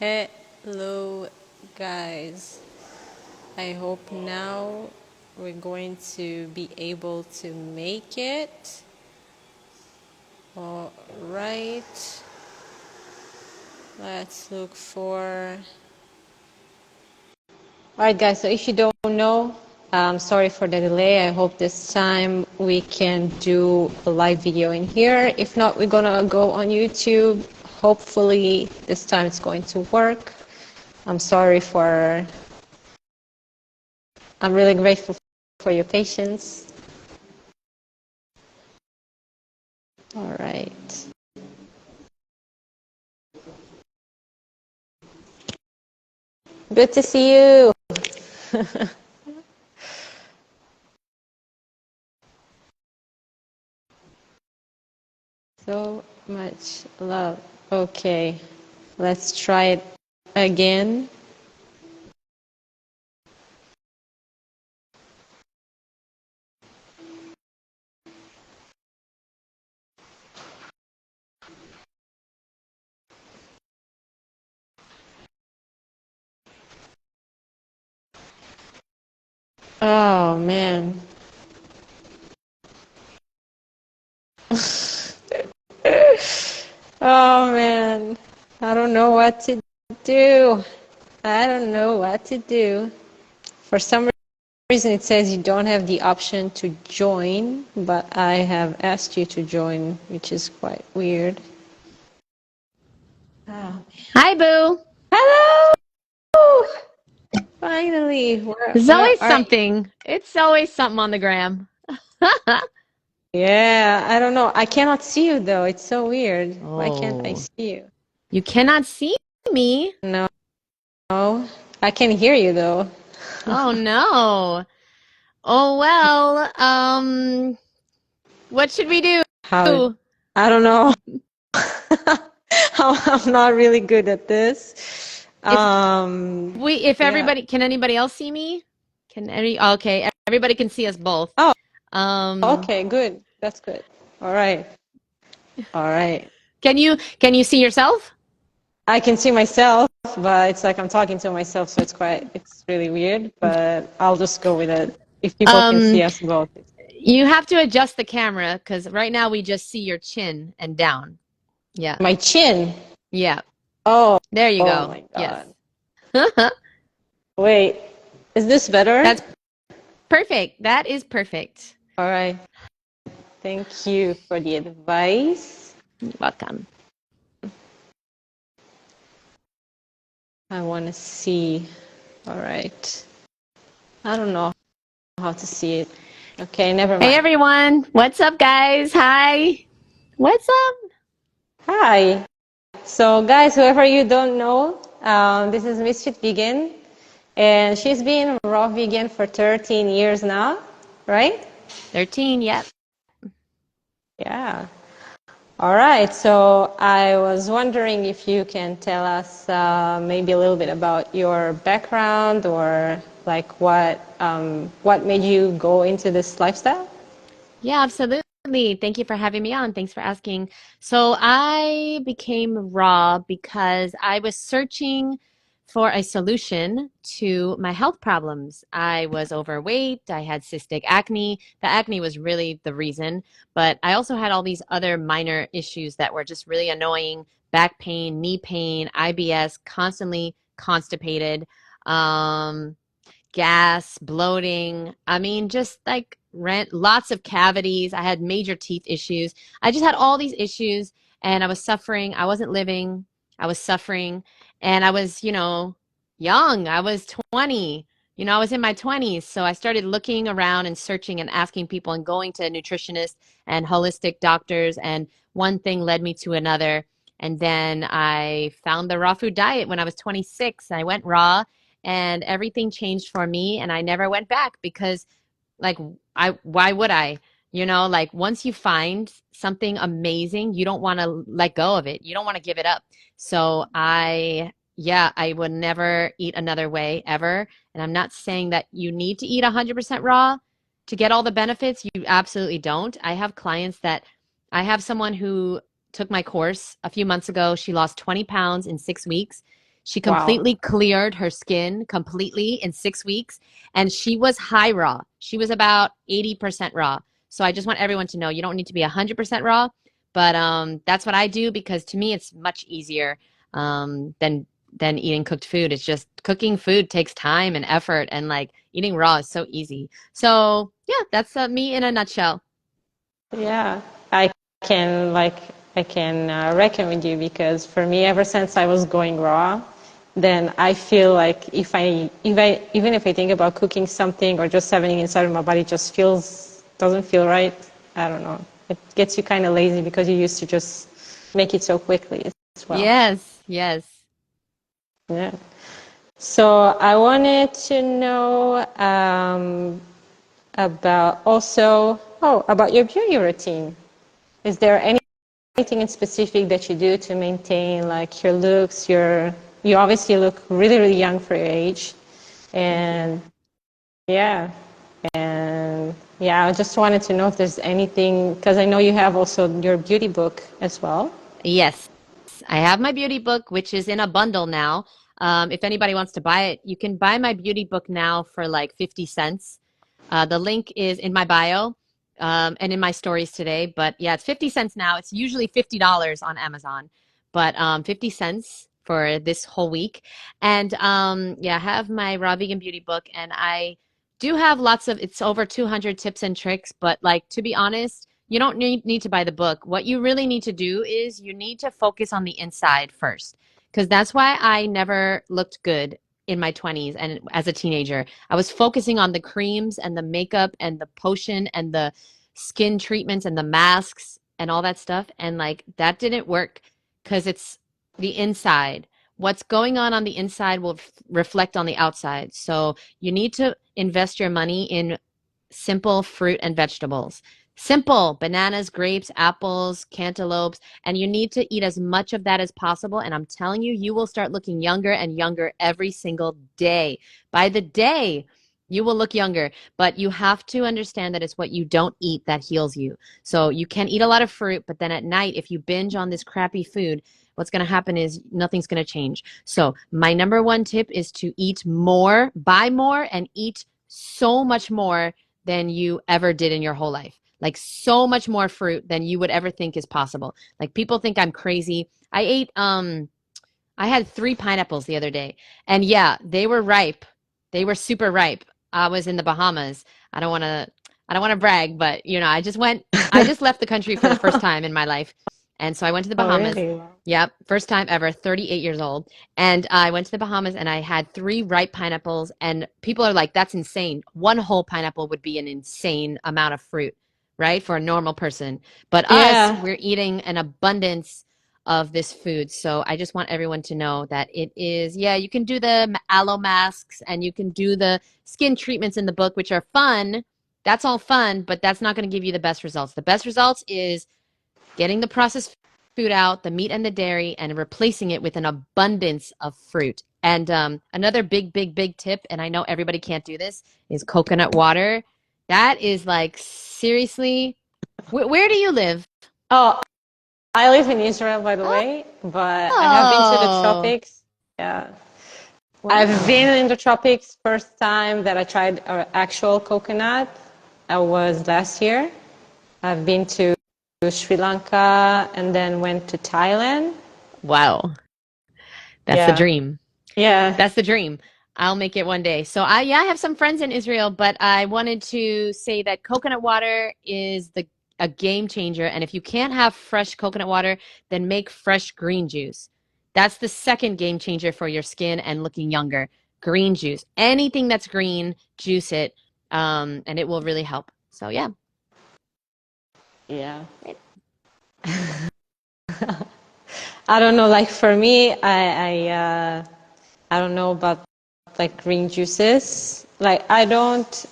Hello, guys. I hope now we're going to be able to make it. All right. Let's look for. All right, guys. So if you don't know, sorry for the delay. I hope this time we can do a live video in here. If not, we're gonna go on YouTube. Hopefully, this time it's going to work. I'm really grateful for your patience. All right. Good to see you. So much love. Okay, let's try it again. Oh, man. Oh, man. I don't know what to do. I don't know what to do. For some reason, it says you don't have the option to join, but I have asked you to join, which is quite weird. Oh. Hi, Boo. Hello! Finally. There's Where always are you? something. It's always something on the gram. Yeah, I don't know. I cannot see you though. It's so weird. Why can't I Oh, see you? you cannot see me. No, I can hear you though. Oh, no. Oh, well, what should we do? How? I don't know. I'm not really good at this. If Yeah. can anybody else see me? Okay, everybody can see us both. Oh, Um, okay, good. That's good. All right. All right. can you see yourself? I can see myself, but it's like I'm talking to myself, so it's really weird, but I'll just go with it. If people can see Um, us both. you have to adjust the camera because right now we just see your chin and down. Yeah. My chin. Yeah. Oh, There you oh go. my Yes. God. Wait, is this better? That's perfect. That is perfect. All right. Thank you for the advice. You're welcome. I want to see. All right. I don't know how to see it. Okay, never Hey mind. everyone. What's up, guys? Hi. What's up? Hi. So, guys, whoever you don't know, this is Ms.FitVegan, and she's been raw vegan for 13 years now, right? 13. Yep. Yeah. All right. So I was wondering if you can tell us maybe a little bit about your background or like what made you go into this lifestyle? Yeah, absolutely. Thank you for having me on. Thanks for asking. So I became raw because I was searching for a solution to my health problems. I was overweight. I had cystic acne. The acne was really the reason, but I also had all these other minor issues that were just really annoying: back pain, knee pain, IBS, constantly constipated. Um, Gas, bloating. I mean, just like rent, lots of cavities. I had major teeth issues. I just had all these issues and I was suffering. I wasn't living. I was suffering and I was, young. I was 20. I was in my 20s. So I started looking around and searching and asking people and going to nutritionists and holistic doctors. And one thing led me to another. And then I found the raw food diet when I was 26. I went raw and everything changed for me and I never went back because like I why would I? Like once you find something amazing, you don't want to let go of it. You don't want to give it up. So I would never eat another way ever. And I'm not saying that you need to eat 100% raw to get all the benefits. You absolutely don't. I have someone who took my course a few months ago. She lost 20 pounds in 6 weeks. She Wow. completely cleared her skin completely in 6 weeks, and she was high raw. She was about 80% raw. So I just want everyone to know you don't need to be 100% raw, but that's what I do because to me it's much easier than eating cooked food. It's just cooking food takes time and effort, and like eating raw is so easy. So yeah, that's me in a nutshell. Yeah, I I can reckon with you because for me, ever since I was going raw, then I feel like if I even if I think about cooking something or just having it inside of my body, just feels doesn't feel right. I don't know. It gets you kind of lazy because you used to just make it so quickly as well. Yes, yes. Yeah. So I wanted to know about your beauty routine. Is there anything in specific that you do to maintain like your looks? You obviously look really, really young for your age. Thank you. And yeah, and yeah, I just wanted to know if there's anything, because I know you have also your beauty book as well. Yes, I have my beauty book, which is in a bundle now. If anybody wants to buy it, you can buy my beauty book now for like 50 cents. The link is in my bio and in my stories today. But yeah, it's 50 cents now. It's usually $50 on Amazon, but 50 cents for this whole week. And yeah, I have my Raw Vegan Beauty book, and I do have lots of, it's over 200 tips and tricks. But like, to be honest, you don't need to buy the book. What you really need to do is you need to focus on the inside first, because that's why I never looked good in my 20s and as a teenager. I was focusing on the creams and the makeup and the potion and the skin treatments and the masks and all that stuff. And like that didn't work because it's the inside. What's going on the inside will reflect on the outside. So you need to invest your money in simple fruit and vegetables. Simple bananas, grapes, apples, cantaloupes, and you need to eat as much of that as possible. And I'm telling you, you will start looking younger and younger every single day. By the day, you will look younger, but you have to understand that it's what you don't eat that heals you. So you can eat a lot of fruit, but then at night, if you binge on this crappy food, what's going to happen is nothing's going to change. So my number one tip is to eat more, buy more, and eat so much more than you ever did in your whole life. Like so much more fruit than you would ever think is possible. Like people think I'm crazy. I had 3 pineapples the other day, and yeah, they were ripe. They were super ripe. I was in the Bahamas. I don't want to I don't want to brag, but I just left the country for the first time in my life. And so I went to the Oh, Bahamas. really? Yep, first time ever, 38 years old. And I went to the Bahamas and I had 3 ripe pineapples, and people are like, that's insane. One whole pineapple would be an insane amount of fruit, right? For a normal person. But us, Yeah. we're eating an abundance of this food. So I just want everyone to know that it is, yeah, you can do the aloe masks and you can do the skin treatments in the book, which are fun. That's all fun, but that's not going to give you the best results. The best results is getting the processed food out, the meat and the dairy, and replacing it with an abundance of fruit. And another big, big, big tip, and I know everybody can't do this, is coconut water. That is like, seriously, where do you live? Oh, I live in Israel, by the way, but I have been to the Oh, tropics. Yeah. I've wow. been in the tropics. First time that I tried actual coconut, I was last year. I've been to Sri Lanka and then went to Thailand. Wow. That's the Yeah. dream. Yeah. That's the dream. I'll make it one day. So yeah, I have some friends in Israel, but I wanted to say that coconut water is the a game changer. And if you can't have fresh coconut water, then make fresh green juice. That's the second game changer for your skin and looking younger. Green juice. Anything that's green, juice it, and it will really help. So yeah. Yeah. I don't know. Like for me, I don't know about like green juices. Like I don't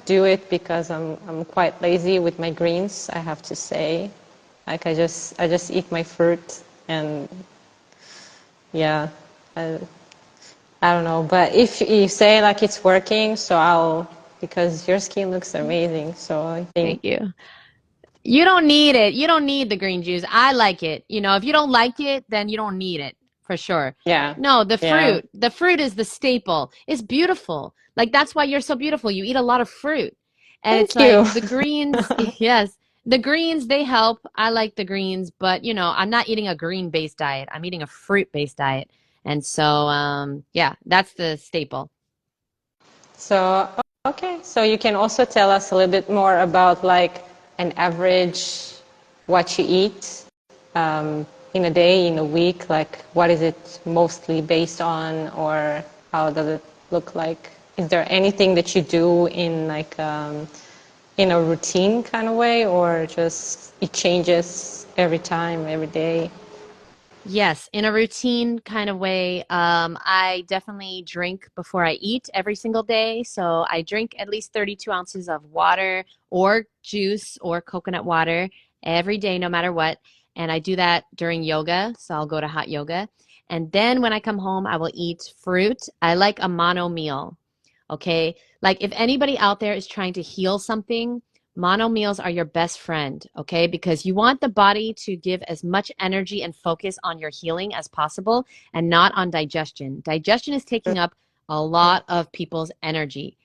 do it because I'm quite lazy with my greens, I have to say. Like I just eat my fruit and yeah. I, I don't know, but if you say like it's working, so I'll because your skin looks amazing. So I think Thank you. You don't need it. You don't need the green juice. I like it. You know, if you don't like it, then you don't need it. for sure. Yeah. No, Yeah. the fruit is the staple. It's beautiful. Like that's why you're so beautiful. You eat a lot of fruit. And it's Thank you. like the greens, yes, the greens, they help. I like the greens, but you know, I'm not eating a green-based diet. I'm eating a fruit-based diet. And so, yeah, that's the staple. So, okay. So you can also tell us a little bit more about like an average what you eat in a day, in a week. Like what is it mostly based on, or how does it look like? Is there anything that you do in a routine kind of way, or just it changes every time, every day? Yes, in a routine kind of way. I definitely drink before I eat every single day. So I drink at least 32 ounces of water or juice or coconut water every day, no matter what. And I do that during yoga. So I'll go to hot yoga. And then when I come home, I will eat fruit. I like a mono meal. Okay. Like if anybody out there is trying to heal something, mono meals are your best friend, okay? Because you want the body to give as much energy and focus on your healing as possible and not on digestion. Digestion is taking up a lot of people's energy,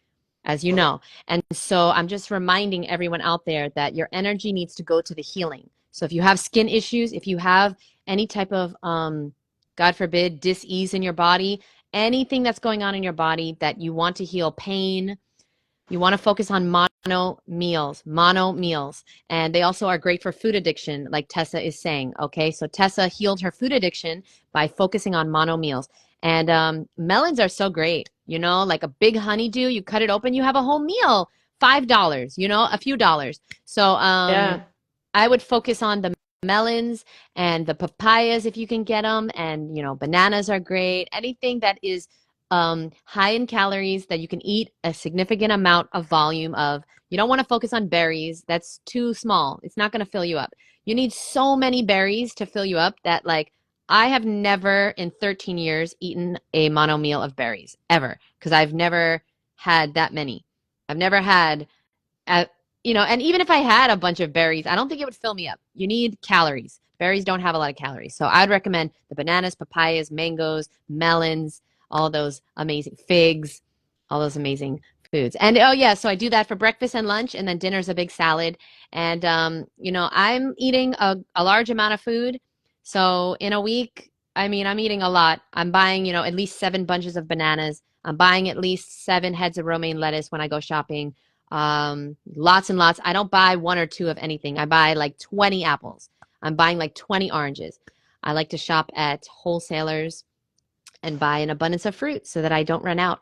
as you know. And so I'm just reminding everyone out there that your energy needs to go to the healing. So if you have skin issues, if you have any type of, God forbid, dis-ease in your body, anything that's going on in your body that you want to heal, pain, you want to focus on mono meals. And they also are great for food addiction, like Tessa is saying. Okay. So Tessa healed her food addiction by focusing on mono meals. And melons are so great, you know, like a big honeydew, you cut it open, you have a whole meal, $5, you know, a few dollars. So Yeah. I would focus on the melons and the papayas if you can get them. And, you know, bananas are great. Anything that is high in calories that you can eat a significant amount of volume of. You don't want to focus on berries. That's too small. It's not going to fill you up. You need so many berries to fill you up that, like, I have never in 13 years eaten a mono meal of berries ever because I've never had that many. I've never had uh, you know, and even if I had a bunch of berries, I don't think it would fill me up. You need calories. Berries don't have a lot of calories. So I'd recommend the bananas, papayas, mangoes, melons, all those amazing figs, all those amazing foods. And oh yeah, so I do that for breakfast and lunch, and then dinner's a big salad. And you know, I'm eating a large amount of food. So in a week, I mean, I'm eating a lot. I'm buying, you know, at least 7 bunches of bananas. I'm buying at least 7 heads of romaine lettuce when I go shopping. Lots and lots. I don't buy 1 or 2 of anything. I buy like 20 apples. I'm buying like 20 oranges. I like to shop at wholesalers and buy an abundance of fruit so that I don't run out.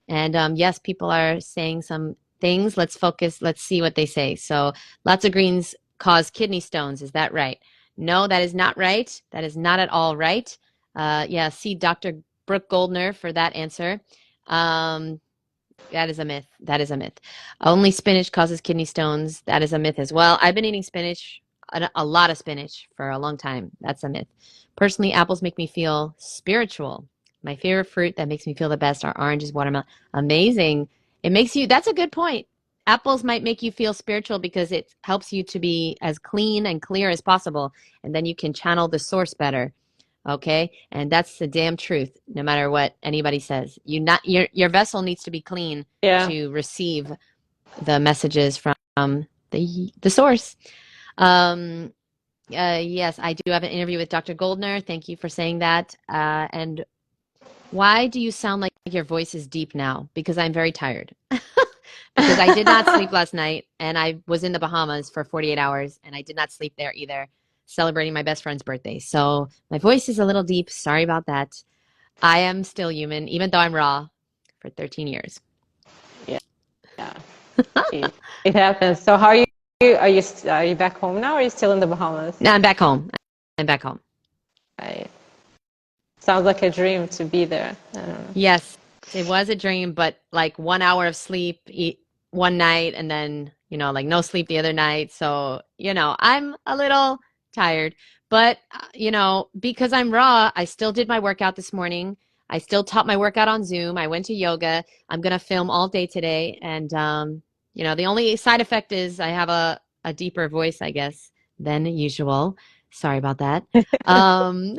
And yes, people are saying some things. Let's focus. Let's see what they say. So lots of greens cause kidney stones. Is that right? No, that is not right. That is not at all right. Yeah, see Dr. Brooke Goldner for that answer. Um, that is a myth. That is a myth. Only spinach causes kidney stones. That is a myth as well. I've been eating spinach, a lot of spinach for a long time. That's a myth. Personally, apples make me feel spiritual. My favorite fruit that makes me feel the best are oranges, watermelon. Amazing. It makes you, that's a good point. Apples might make you feel spiritual because it helps you to be as clean and clear as possible. And then you can channel the source better. Okay, and that's the damn truth. No matter what anybody says, your vessel needs to be clean Yeah. to receive the messages from the source. Um, yes, I do have an interview with Dr. Goldner. Thank you for saying that. And why do you sound like your voice is deep now? Because I'm very tired. Because I did not sleep last night, and I was in the Bahamas for 48 hours, and I did not sleep there either, celebrating my best friend's birthday. So my voice is a little deep. Sorry about that. I am still human, even though I'm raw for 13 years. Yeah. Yeah. It happens. So how are you? Are you back home now, or are you still in the Bahamas? Now I'm back home. I'm back home. Right. Sounds like a dream to be there. I don't know. Yes, it was a dream, but like 1 hour of sleep one night and then, you know, like no sleep the other night. So, you know, I'm a little tired, but, you know, because I'm raw, I still did my workout this morning. I still taught my workout on Zoom. I went to yoga. I'm going to film all day today. And, you know, the only side effect is I have a deeper voice, I guess, than usual. Sorry about that. Um,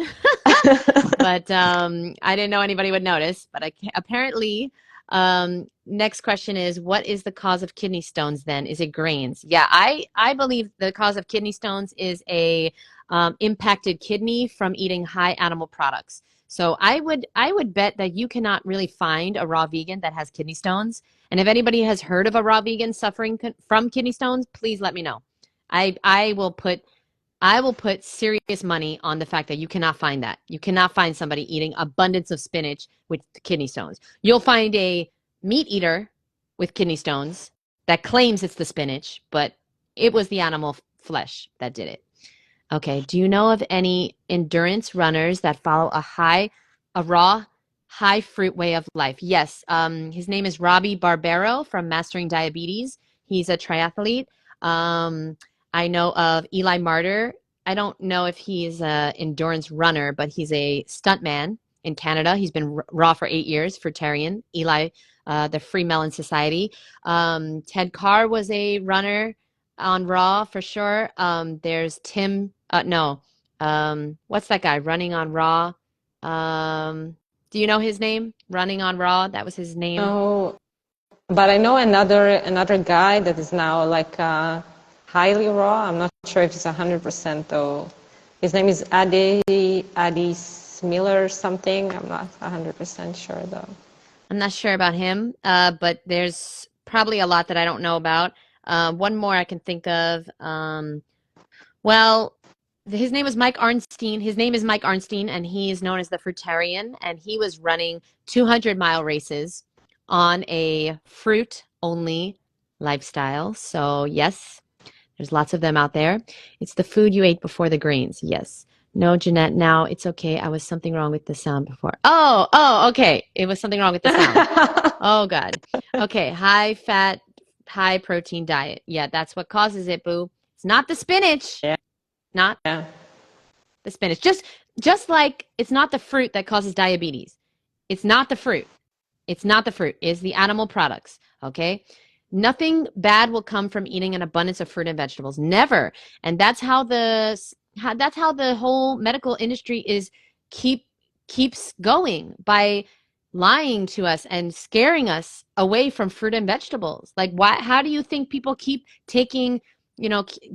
but but I didn't know anybody would notice. But apparently, next question is, what is the cause of kidney stones then? Is it grains? Yeah, I believe the cause of kidney stones is a impacted kidney from eating high animal products. So I would bet that you cannot really find a raw vegan that has kidney stones. And if anybody has heard of a raw vegan suffering from kidney stones, please let me know. I will put serious money on the fact that you cannot find that. You cannot find somebody eating abundance of spinach with kidney stones. You'll find a meat eater with kidney stones that claims it's the spinach, but it was the animal flesh that did it. Okay. Do you know of any endurance runners that follow a raw, high fruit way of life? Yes. His name is Robbie Barbero from Mastering Diabetes. He's a triathlete. I know of Eli Martyr. I don't know if he's an endurance runner, but he's a stuntman in Canada. He's been raw for 8 years, fruitarian. Eli, the Free Melon Society. Ted Carr was a runner on Raw for sure. There's Tim. No. What's that guy running on Raw? Do you know his name? Running on Raw. That was his name. Oh, but I know another guy that is now like highly raw. I'm not sure if he's 100% though. His name is Adi Miller or something. I'm not 100% sure though. I'm not sure about him, but there's probably a lot that I don't know about. One more I can think of. Well, his name is Mike Arnstein. His name is Mike Arnstein, and he is known as the Fruitarian, and he was running 200-mile races on a fruit-only lifestyle. So, yes, there's lots of them out there. It's the food you ate before the grains. Yes. No, Jeannette, now it's okay. I was something wrong with the sound before. Oh, okay. It was something wrong with the sound. Oh, God. Okay, high fat, high protein diet. Yeah, that's what causes it, boo. It's not the spinach. Yeah. Not the spinach. Just like it's not the fruit that causes diabetes. It's not the fruit. It's not the fruit. It's the animal products. Okay? Nothing bad will come from eating an abundance of fruit and vegetables. Never. And that's how the whole medical industry keeps going, by lying to us and scaring us away from fruit and vegetables. Like, how do you think people keep taking,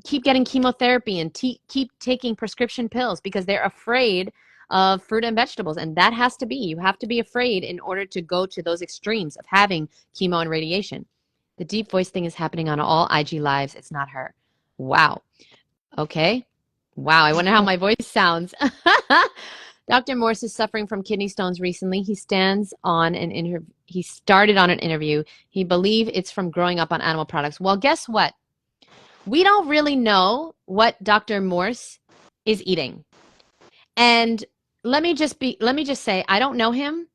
keep getting chemotherapy and keep taking prescription pills? Because they're afraid of fruit and vegetables. And that has to be. You have to be afraid in order to go to those extremes of having chemo and radiation. The deep voice thing is happening on all IG lives. It's not her. Wow. Okay. Wow. I wonder how my voice sounds. Dr. Morse is suffering from kidney stones recently. He started on an interview. He believes it's from growing up on animal products. Well, guess what? We don't really know what Dr. Morse is eating. And let me just say, I don't know him,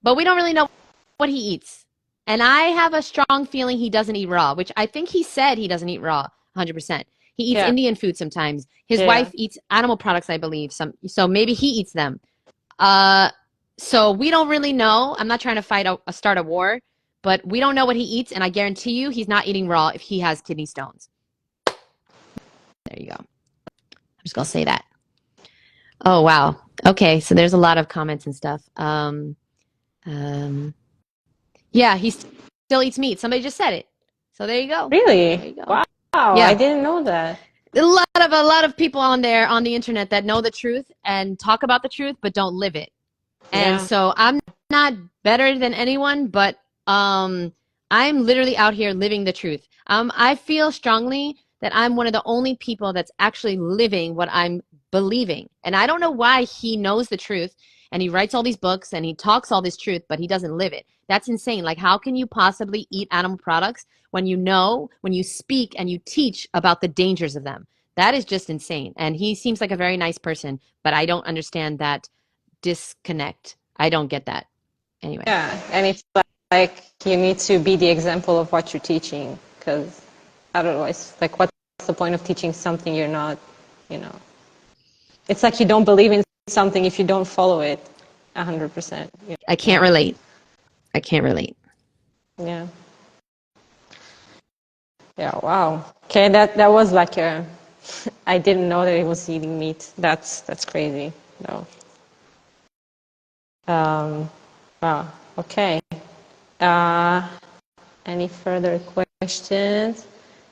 but we don't really know what he eats. And I have a strong feeling he doesn't eat raw, which I think he said he doesn't eat raw 100%. He eats Indian food sometimes. His wife eats animal products, I believe. So maybe he eats them. So we don't really know. I'm not trying to start a war, but we don't know what he eats. And I guarantee you he's not eating raw if he has kidney stones. There you go. I'm just going to say that. Oh, wow. Okay. So there's a lot of comments and stuff. Yeah, he still eats meat. Somebody just said it. So there you go. Really? There you go. Wow. Yeah. I didn't know that. A lot of people on the internet that know the truth and talk about the truth but don't live it. And so I'm not better than anyone, but I'm literally out here living the truth. I feel strongly that I'm one of the only people that's actually living what I'm believing. And I don't know why he knows the truth and he writes all these books and he talks all this truth, but he doesn't live it. That's insane. Like, how can you possibly eat animal products when you speak and you teach about the dangers of them? That is just insane. And he seems like a very nice person, but I don't understand that disconnect. I don't get that. Anyway. Yeah, and it's like you need to be the example of what you're teaching, because otherwise, like, what's the point of teaching something you're not, It's like you don't believe in something if you don't follow it 100%. I can't relate. Yeah. Yeah, wow. Okay, that was like I didn't know that he was eating meat. That's crazy, though. Um, wow. Okay. Uh, any further questions?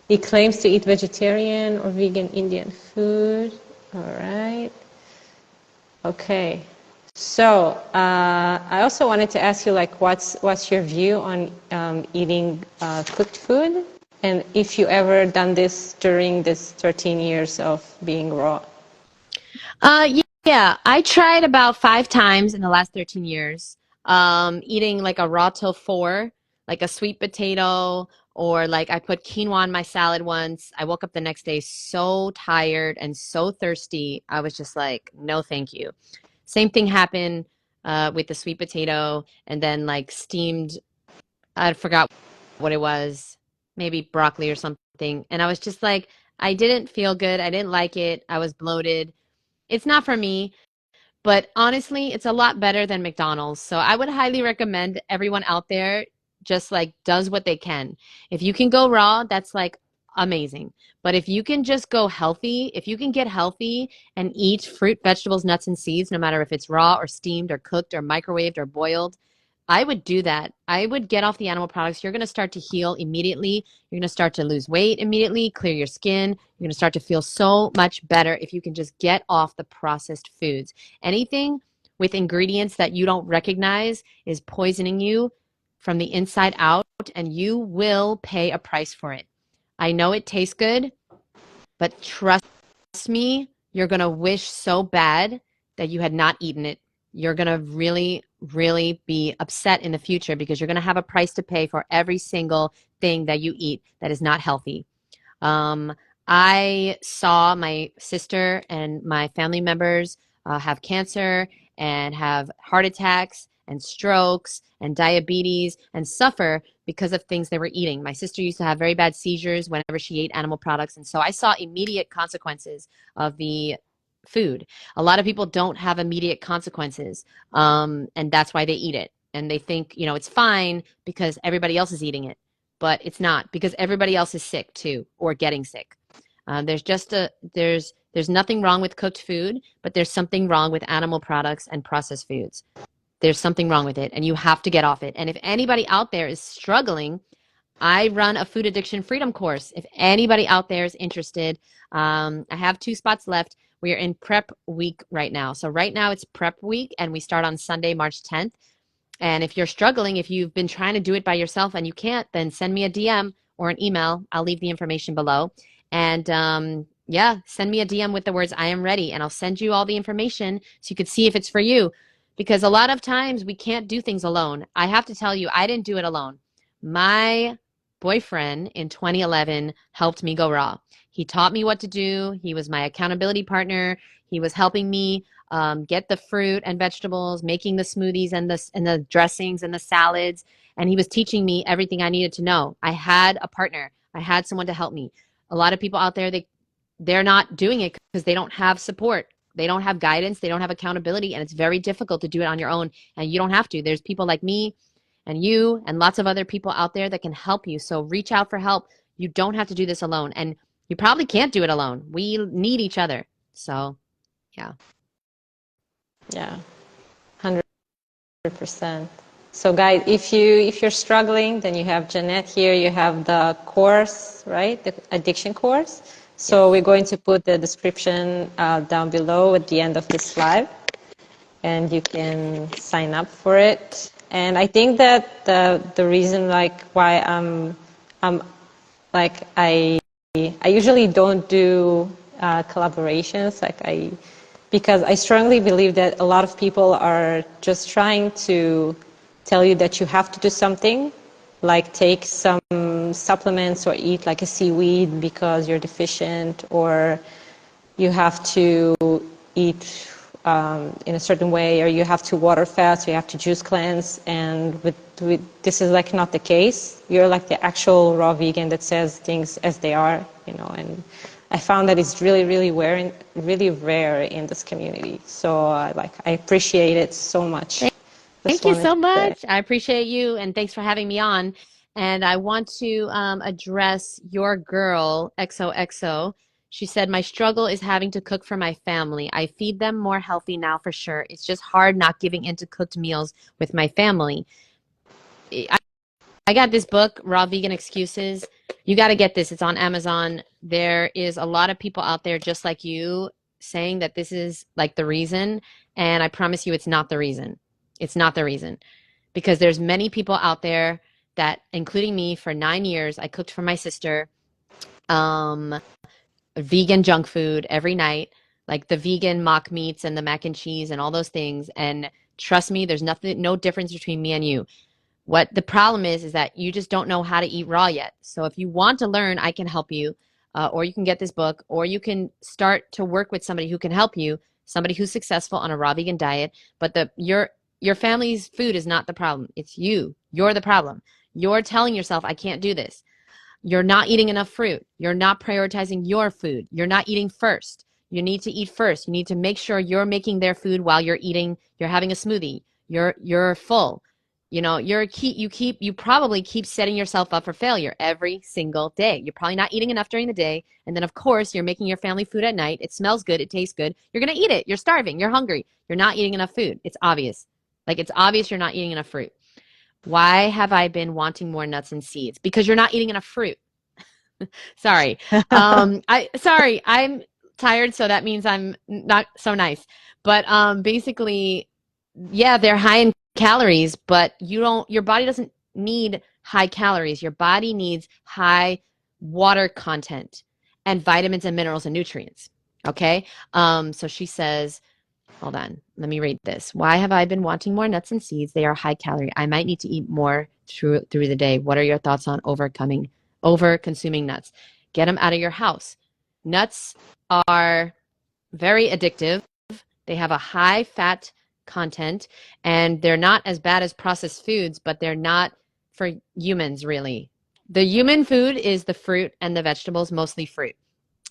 He claims to eat vegetarian or vegan Indian food. All right. Okay. So I also wanted to ask you, like, what's your view on eating cooked food, and if you ever done this during this 13 years of being raw? Yeah, I tried about 5 times in the last 13 years. Eating like a raw till four, like a sweet potato, or like I put quinoa in my salad once. I woke up the next day so tired and so thirsty. I was just like, no, thank you. Same thing happened with the sweet potato, and then like steamed, I forgot what it was, maybe broccoli or something. And I was just like, I didn't feel good. I didn't like it. I was bloated. It's not for me. But honestly, it's a lot better than McDonald's. So I would highly recommend everyone out there just like does what they can. If you can go raw, that's like amazing. But if you can just go healthy, if you can get healthy and eat fruit, vegetables, nuts, and seeds, no matter if it's raw or steamed or cooked or microwaved or boiled, I would do that. I would get off the animal products. You're going to start to heal immediately. You're going to start to lose weight immediately, clear your skin. You're going to start to feel so much better if you can just get off the processed foods. Anything with ingredients that you don't recognize is poisoning you from the inside out, and you will pay a price for it. I know it tastes good, but trust me, you're going to wish so bad that you had not eaten it. You're going to really, really be upset in the future because you're going to have a price to pay for every single thing that you eat that is not healthy. Um, I saw my sister and my family members have cancer and have heart attacks and strokes and diabetes and suffer because of things they were eating. My sister used to have very bad seizures whenever she ate animal products. And so I saw immediate consequences of the food. A lot of people don't have immediate consequences, and that's why they eat it. And they think, it's fine because everybody else is eating it, but it's not, because everybody else is sick too or getting sick. There's nothing wrong with cooked food, but there's something wrong with animal products and processed foods. There's something wrong with it, and you have to get off it. And if anybody out there is struggling, I run a food addiction freedom course. If anybody out there is interested, I have 2 spots left. We are in prep week right now. So right now it's prep week, and we start on Sunday, March 10th. And if you're struggling, if you've been trying to do it by yourself and you can't, then send me a DM or an email. I'll leave the information below. And yeah, send me a DM with the words, I am ready. And I'll send you all the information so you could see if it's for you. Because a lot of times we can't do things alone. I have to tell you, I didn't do it alone. My boyfriend in 2011 helped me go raw. He taught me what to do. He was my accountability partner. He was helping me get the fruit and vegetables, making the smoothies and the dressings and the salads. And he was teaching me everything I needed to know. I had a partner. I had someone to help me. A lot of people out there, they're not doing it because they don't have support. They don't have guidance. They don't have accountability. And it's very difficult to do it on your own. And you don't have to. There's people like me and you and lots of other people out there that can help you. So reach out for help. You don't have to do this alone. And you probably can't do it alone. We need each other. So, yeah. Yeah, 100%. So guys, if you're struggling, then you have Jeannette here. You have the course, right? The addiction course. So we're going to put the description down below at the end of this live, and you can sign up for it. And I think that the reason like why I'm like I usually don't do collaborations because I strongly believe that a lot of people are just trying to tell you that you have to do something, like take some supplements or eat like a seaweed because you're deficient, or you have to eat in a certain way, or you have to water fast, or you have to juice cleanse. And with this is like not the case. You're like the actual raw vegan that says things as they are, and I found that it's really, really rare in this community. So I appreciate it so much. Thank you so much. I appreciate you, and thanks for having me on. And I want to address your girl, XOXO. She said, my struggle is having to cook for my family. I feed them more healthy now for sure. It's just hard not giving into cooked meals with my family. I, I got this book, Raw Vegan Excuses. You got to get this. It's on Amazon. There is a lot of people out there just like you saying that this is like the reason. And I promise you it's not the reason. It's not the reason. Because there's many people out there that, including me, for 9 years, I cooked for my sister. Vegan junk food every night, like the vegan mock meats and the mac and cheese and all those things. And trust me, there's nothing, no difference between me and you. What the problem is that you just don't know how to eat raw yet. So if you want to learn, I can help you, or you can get this book, or you can start to work with somebody who can help you, somebody who's successful on a raw vegan diet. But your family's food is not the problem. It's you. You're the problem. You're telling yourself, I can't do this. You're not eating enough fruit. You're not prioritizing your food. You're not eating first. You need to eat first. You need to make sure you're making their food while you're eating. You're having a smoothie. You're full. You know, you probably keep setting yourself up for failure every single day. You're probably not eating enough during the day. And then of course you're making your family food at night. It smells good. It tastes good. You're going to eat it. You're starving. You're hungry. You're not eating enough food. It's obvious. Like it's obvious you're not eating enough fruit. Why have I been wanting more nuts and seeds? Because you're not eating enough fruit. Sorry. I'm tired, so that means I'm not so nice. But basically, yeah, they're high in calories, but your body doesn't need high calories. Your body needs high water content and vitamins and minerals and nutrients. Okay? So she says, hold on, let me read this. Why have I been wanting more nuts and seeds? They are high calorie. I might need to eat more through the day. What are your thoughts on over consuming nuts? Get them out of your house. Nuts are very addictive. They have a high fat content, and they're not as bad as processed foods, but they're not for humans really. The human food is the fruit and the vegetables, mostly fruit.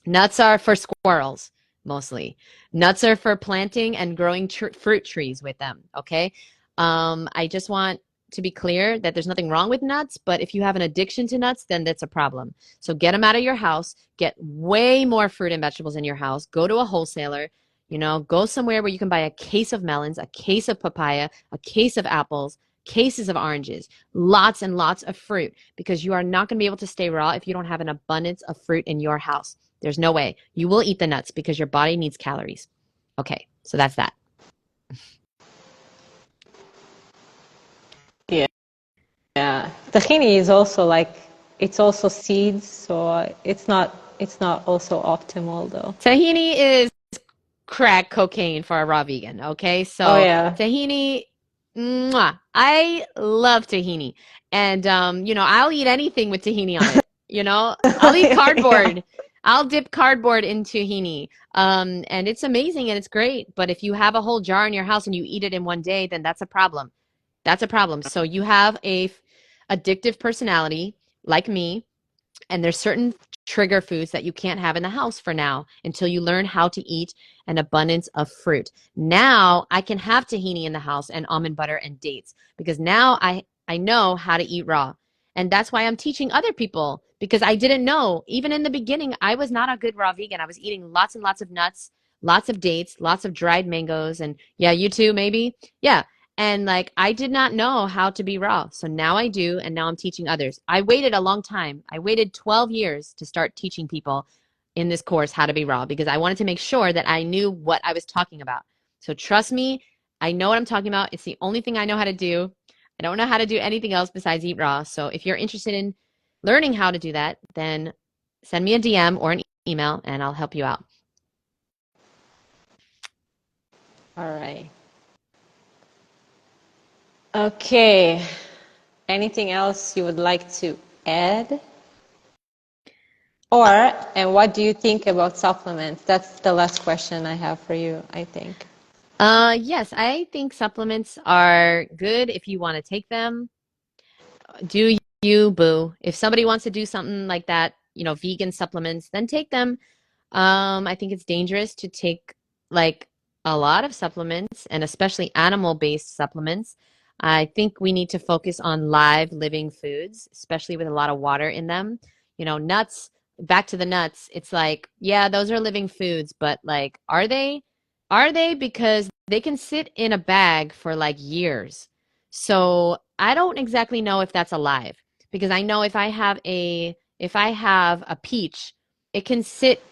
Nuts are for squirrels, mostly. Nuts are for planting and growing fruit trees with them, okay? I just want to be clear that there's nothing wrong with nuts, but if you have an addiction to nuts, then that's a problem. So get them out of your house, get way more fruit and vegetables in your house, go to a wholesaler, go somewhere where you can buy a case of melons, a case of papaya, a case of apples, cases of oranges, lots and lots of fruit, because you are not going to be able to stay raw if you don't have an abundance of fruit in your house. There's no way. You will eat the nuts because your body needs calories. Okay, so that's that. Yeah. Tahini is also it's also seeds, so it's not also optimal though. Tahini is crack cocaine for a raw vegan, okay? So yeah. Tahini, mwah, I love tahini. And I'll eat anything with tahini on it. I'll eat cardboard. Yeah. I'll dip cardboard in tahini. And it's amazing and it's great. But if you have a whole jar in your house and you eat it in one day, then that's a problem. That's a problem. So you have a addictive personality like me, and there's certain trigger foods that you can't have in the house for now until you learn how to eat an abundance of fruit. Now I can have tahini in the house and almond butter and dates because now I know how to eat raw. And that's why I'm teaching other people, because I didn't know. Even in the beginning, I was not a good raw vegan. I was eating lots and lots of nuts, lots of dates, lots of dried mangoes. And yeah, you too, maybe. Yeah. And I did not know how to be raw. So now I do. And now I'm teaching others. I waited a long time. I waited 12 years to start teaching people in this course how to be raw, because I wanted to make sure that I knew what I was talking about. So trust me, I know what I'm talking about. It's the only thing I know how to do. I don't know how to do anything else besides eat raw. So if you're interested in learning how to do that, then send me a DM or an email and I'll help you out. All right. Okay. Anything else you would like to add? And what do you think about supplements? That's the last question I have for you, I think. Yes, I think supplements are good if you want to take them. Do you, boo. If somebody wants to do something like that, vegan supplements, then take them. I think it's dangerous to take a lot of supplements, and especially animal-based supplements. I think we need to focus on live living foods, especially with a lot of water in them. Nuts, back to the nuts, it's like, yeah, those are living foods, but like, are they? Are they? Because they can sit in a bag for like years. So I don't exactly know if that's alive, because I know if I have a peach, it can sit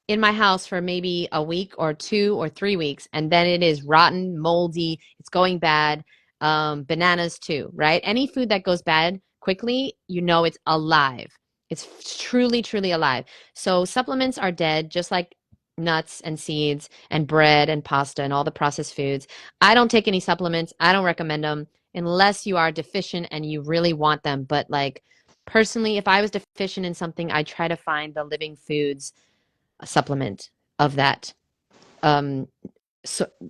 in my house for maybe a week or 2 or 3 weeks, and then it is rotten, moldy, it's going bad. Bananas too, right? Any food that goes bad quickly, you know it's alive. It's truly, truly alive. So supplements are dead, just like nuts and seeds and bread and pasta and all the processed foods. I don't take any supplements. I don't recommend them unless you are deficient and you really want them. But like personally, if I was deficient in something, I try to find the living foods supplement of that um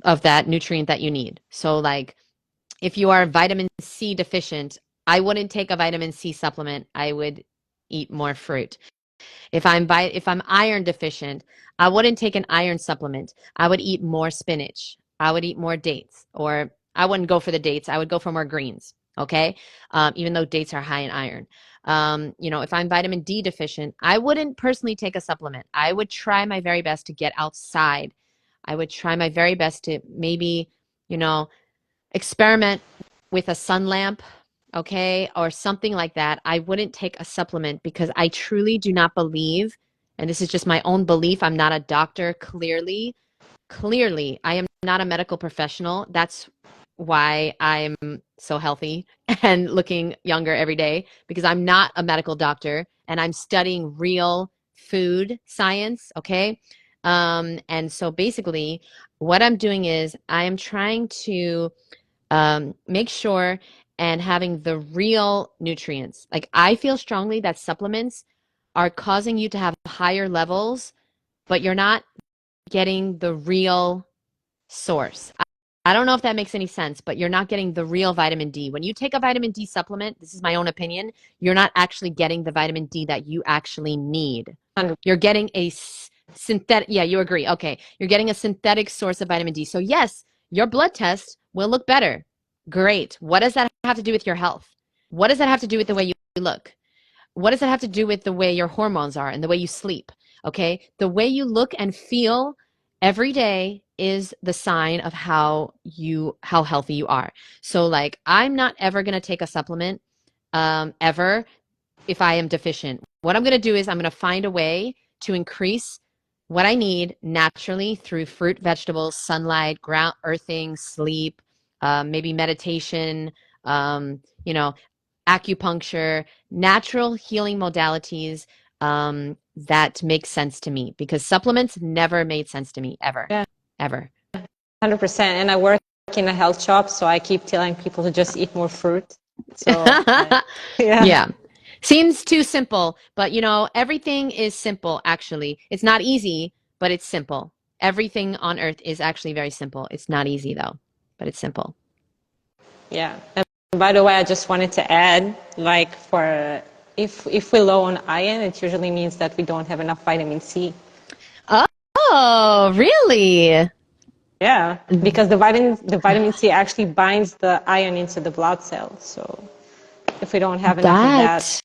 of that nutrient that you need. So like if you are vitamin C deficient, I wouldn't take a vitamin C supplement. I would eat more fruit. If I'm iron deficient, I wouldn't take an iron supplement. I would eat more spinach. I would eat more dates, or I wouldn't go for the dates. I would go for more greens. Okay, even though dates are high in iron. If I'm vitamin D deficient, I wouldn't personally take a supplement. I would try my very best to get outside. I would try my very best to maybe, you know, experiment with a sun lamp, okay, or something like that. I wouldn't take a supplement because I truly do not believe, and this is just my own belief, I'm not a doctor, clearly, I am not a medical professional. That's why I'm so healthy and looking younger every day, because I'm not a medical doctor and I'm studying real food science, okay? And so basically, what I'm doing is I am trying to make sure and having the real nutrients. Like I feel strongly that supplements are causing you to have higher levels, but you're not getting the real source. I don't know if that makes any sense, but you're not getting the real vitamin D. When you take a vitamin D supplement, this is my own opinion, you're not actually getting the vitamin D that you actually need. You're getting a synthetic, yeah, you agree. Okay. You're getting a synthetic source of vitamin D. So yes, your blood test will look better. Great. What does that have to do with your health? What does that have to do with the way you look? What does that have to do with the way your hormones are and the way you sleep? Okay. The way you look and feel every day is the sign of how healthy you are. So like I'm not ever going to take a supplement ever if I am deficient. What I'm going to do is I'm going to find a way to increase what I need naturally through fruit, vegetables, sunlight, ground earthing, sleep, maybe meditation, you know, acupuncture, natural healing modalities that make sense to me, because supplements never made sense to me ever, Yeah, ever. 100%. And I work in a health shop, so I keep telling people to just eat more fruit. So, yeah. Yeah. Seems too simple, but everything is simple actually. It's not easy, but it's simple. Everything on earth is actually very simple. It's not easy though, but it's simple. Yeah. And by the way, I just wanted to add, like for if we're low on iron, it usually means that we don't have enough vitamin C. Oh, really? Yeah, because the vitamin C actually binds the iron into the blood cells. So if we don't have enough of that, That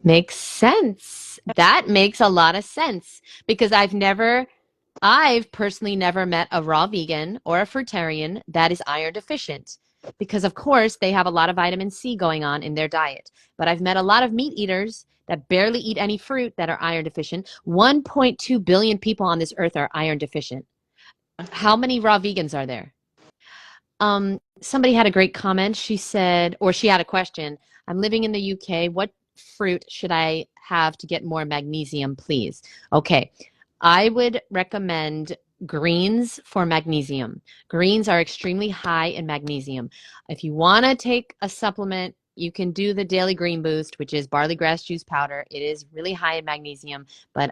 makes sense. That makes a lot of sense, because I've personally never met a raw vegan or a fruitarian that is iron deficient, because of course they have a lot of vitamin C going on in their diet. But I've met a lot of meat eaters that barely eat any fruit that are iron deficient. 1.2 billion people on this earth are iron deficient. How many raw vegans are there? Somebody had a great comment. She said, or she had a question. I'm living in the UK. What fruit should I have to get more magnesium, please? Okay. I would recommend greens for magnesium. Greens are extremely high in magnesium. If you want to take a supplement, you can do the Daily Green Boost, which is barley grass juice powder. It is really high in magnesium, but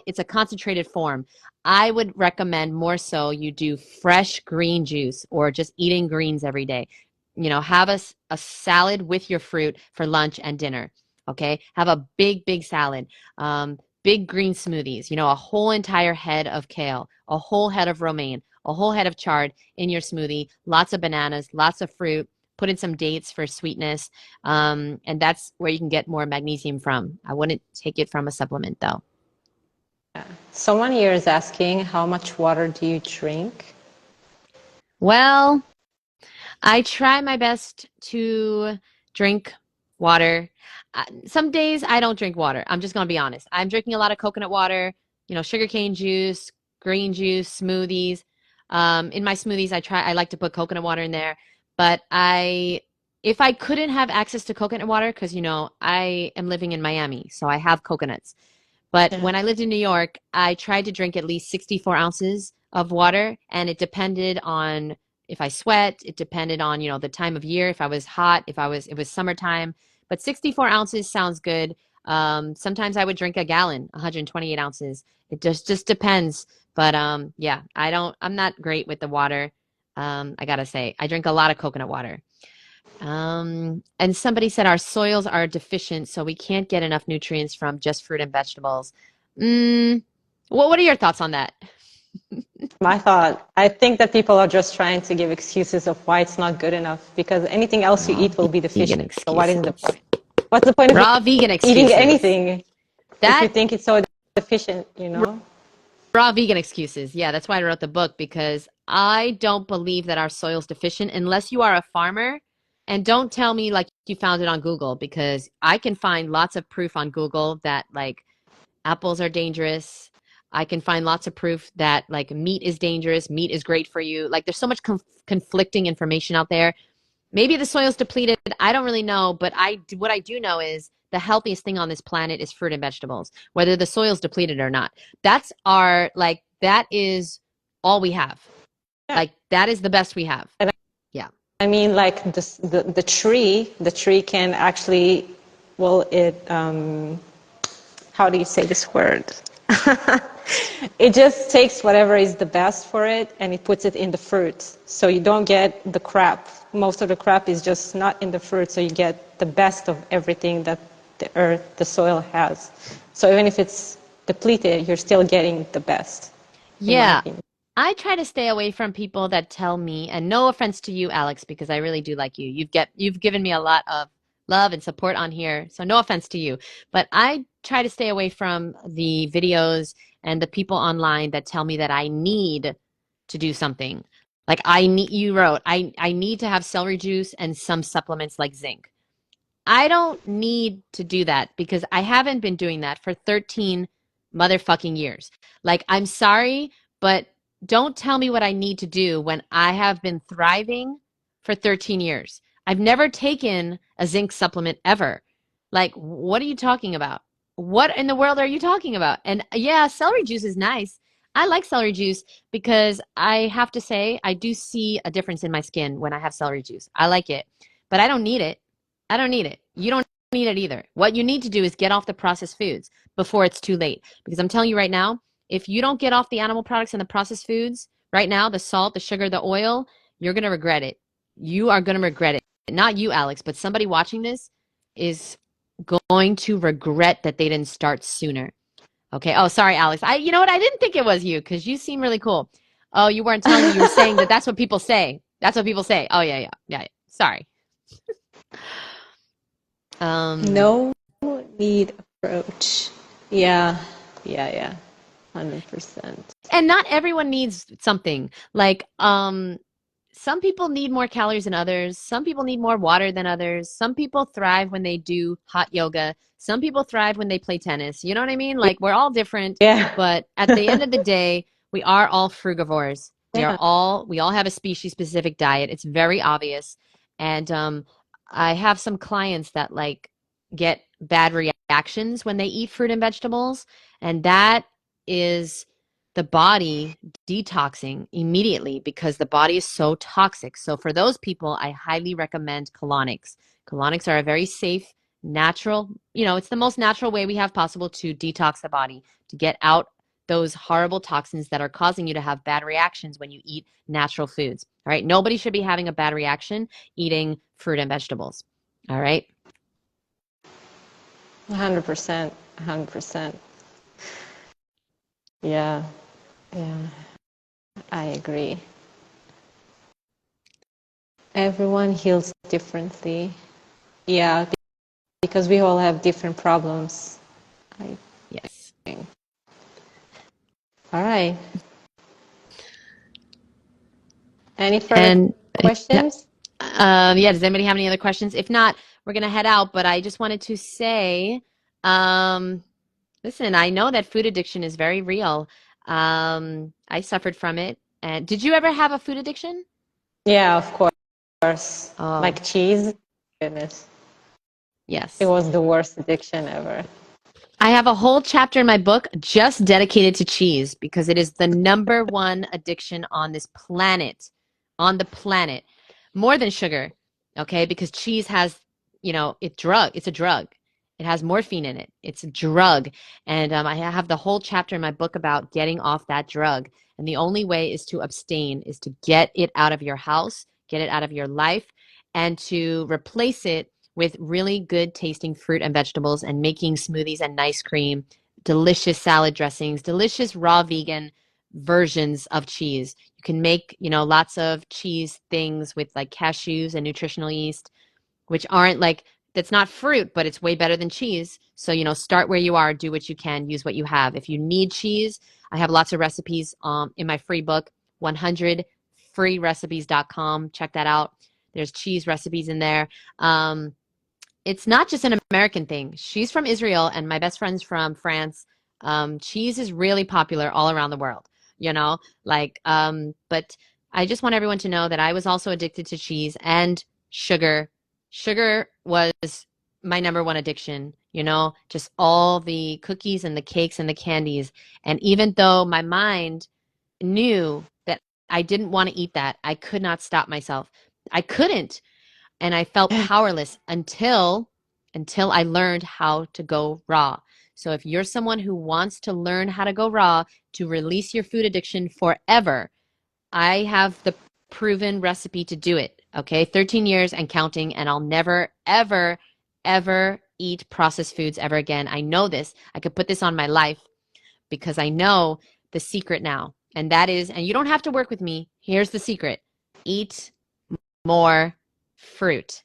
it's a concentrated form. I would recommend more so you do fresh green juice or just eating greens every day. Have a salad with your fruit for lunch and dinner. Okay. Have a big, big salad. Big green smoothies, a whole entire head of kale, a whole head of romaine, a whole head of chard in your smoothie, lots of bananas, lots of fruit, put in some dates for sweetness. And that's where you can get more magnesium from. I wouldn't take it from a supplement though. Someone here is asking, how much water do you drink? Well, I try my best to drink water. Some days I don't drink water. I'm just going to be honest. I'm drinking a lot of coconut water, sugarcane juice, green juice, smoothies. In my smoothies, I like to put coconut water in there. But if I couldn't have access to coconut water, because, I am living in Miami, so I have coconuts. But Yeah. when I lived in New York, I tried to drink at least 64 ounces of water, and it depended on if I sweat, it depended on, the time of year, if I was hot, it was summertime. But 64 ounces sounds good. Sometimes I would drink a gallon, 128 ounces. It just depends. But yeah, I'm not great with the water. I gotta say, I drink a lot of coconut water. And somebody said our soils are deficient, so we can't get enough nutrients from just fruit and vegetables. Well, what are your thoughts on that? My thought, I think that people are just trying to give excuses of why it's not good enough because anything else you Raw eat will be vegan deficient. So what is the excuses. point? What's the point of Raw vegan eating excuses. anything if you That think it's so deficient, you know? raw vegan excuses. Yeah, that's why I wrote the book because I don't believe that our soil's deficient unless you are a farmer. And don't tell me like you found it on Google because I can find lots of proof on Google that like apples are dangerous. I can find lots of proof that like meat is dangerous, meat is great for you. Like there's so much conflicting information out there. Maybe the soil's depleted. I don't really know, but what I do know is the healthiest thing on this planet is fruit and vegetables, whether the soil's depleted or not. That is all we have. Yeah. Like that is the best we have. And Yeah. I mean, like the tree can actually, well, how do you say this word? It just takes whatever is the best for it and it puts it in the fruit. So you don't get the crap. Most of the crap is just not in the fruit, so you get the best of everything that the earth, the soil has. So even if it's depleted, you're still getting the best, in my Yeah. opinion. I try to stay away from people that tell me, and no offense to you, Alex, because I really do like you. You've given me a lot of love and support on here, so no offense to you. But I try to stay away from the videos and the people online that tell me that I need to do something. Like you wrote, I need to have celery juice and some supplements like zinc. I don't need to do that because I haven't been doing that for 13 motherfucking years. Like, I'm sorry, but don't tell me what I need to do when I have been thriving for 13 years. I've never taken a zinc supplement ever. Like, what are you talking about? What in the world are you talking about? And yeah, celery juice is nice. I like celery juice because I have to say, I do see a difference in my skin when I have celery juice. I like it, but I don't need it. I don't need it. You don't need it either. What you need to do is get off the processed foods before it's too late. Because I'm telling you right now, if you don't get off the animal products and the processed foods right now, the salt, the sugar, the oil, you're going to regret it. You are going to regret it. Not you, Alex, but somebody watching this is going to regret that they didn't start sooner. Okay. Oh, sorry, Alex. You know what? I didn't think it was you because you seem really cool. Oh, you weren't telling me. You were saying that that's what people say. That's what people say. Oh, yeah. Sorry. No need approach. Yeah, yeah. 100%. And not everyone needs something. Like, some people need more calories than others. Some people need more water than others. Some people thrive when they do hot yoga. Some people thrive when they play tennis. You know what I mean? Like, we're all different, Yeah. but at the end of the day, we are all frugivores. Yeah. We all have a species specific diet. It's very obvious. And I have some clients that like get bad reactions when they eat fruit and vegetables, and that is the body detoxing immediately because the body is so toxic. So for those people, I highly recommend colonics. Colonics are a very safe, natural, it's the most natural way we have possible to detox the body, to get out those horrible toxins that are causing you to have bad reactions when you eat natural foods. All right. Nobody should be having a bad reaction eating fruit and vegetables. All right. 100%. 100%. Yeah. Yeah. I agree. Everyone heals differently. Yeah, because we all have different problems, I Yes. think. All right. Any further And questions? yeah, does anybody have any other questions? If not, we're gonna head out. But I just wanted to say, um, listen, I know that food addiction is very real. I suffered from it. And did you ever have a food addiction? Yeah, of course. Oh, Like cheese. Goodness. It yes. was the worst addiction ever. I have a whole chapter in my book just dedicated to cheese because it is the number one addiction on this planet, on the planet, more than sugar. Okay, because cheese has, it's a drug. It has morphine in it. It's a drug, and I have the whole chapter in my book about getting off that drug. And the only way is to abstain, is to get it out of your house, get it out of your life, and to replace it with really good tasting fruit and vegetables and making smoothies and nice cream, delicious salad dressings, delicious raw vegan versions of cheese. You can make, lots of cheese things with like cashews and nutritional yeast, which aren't like, that's not fruit, but it's way better than cheese. So, start where you are, do what you can, use what you have. If you need cheese, I have lots of recipes in my free book, 100freerecipes.com. Check that out. There's cheese recipes in there. It's not just an American thing. She's from Israel, and my best friend's from France. Cheese is really popular all around the world, but I just want everyone to know that I was also addicted to cheese and sugar. Sugar was my number one addiction, just all the cookies and the cakes and the candies. And even though my mind knew that I didn't want to eat that, I could not stop myself. I couldn't, and I felt powerless until I learned how to go raw. So if you're someone who wants to learn how to go raw to release your food addiction forever, I have the proven recipe to do it. Okay, 13 years and counting, and I'll never ever ever eat processed foods ever again. I know this. I could put this on my life because I know the secret now. And that is, and you don't have to work with me. Here's the secret. Eat more fruit.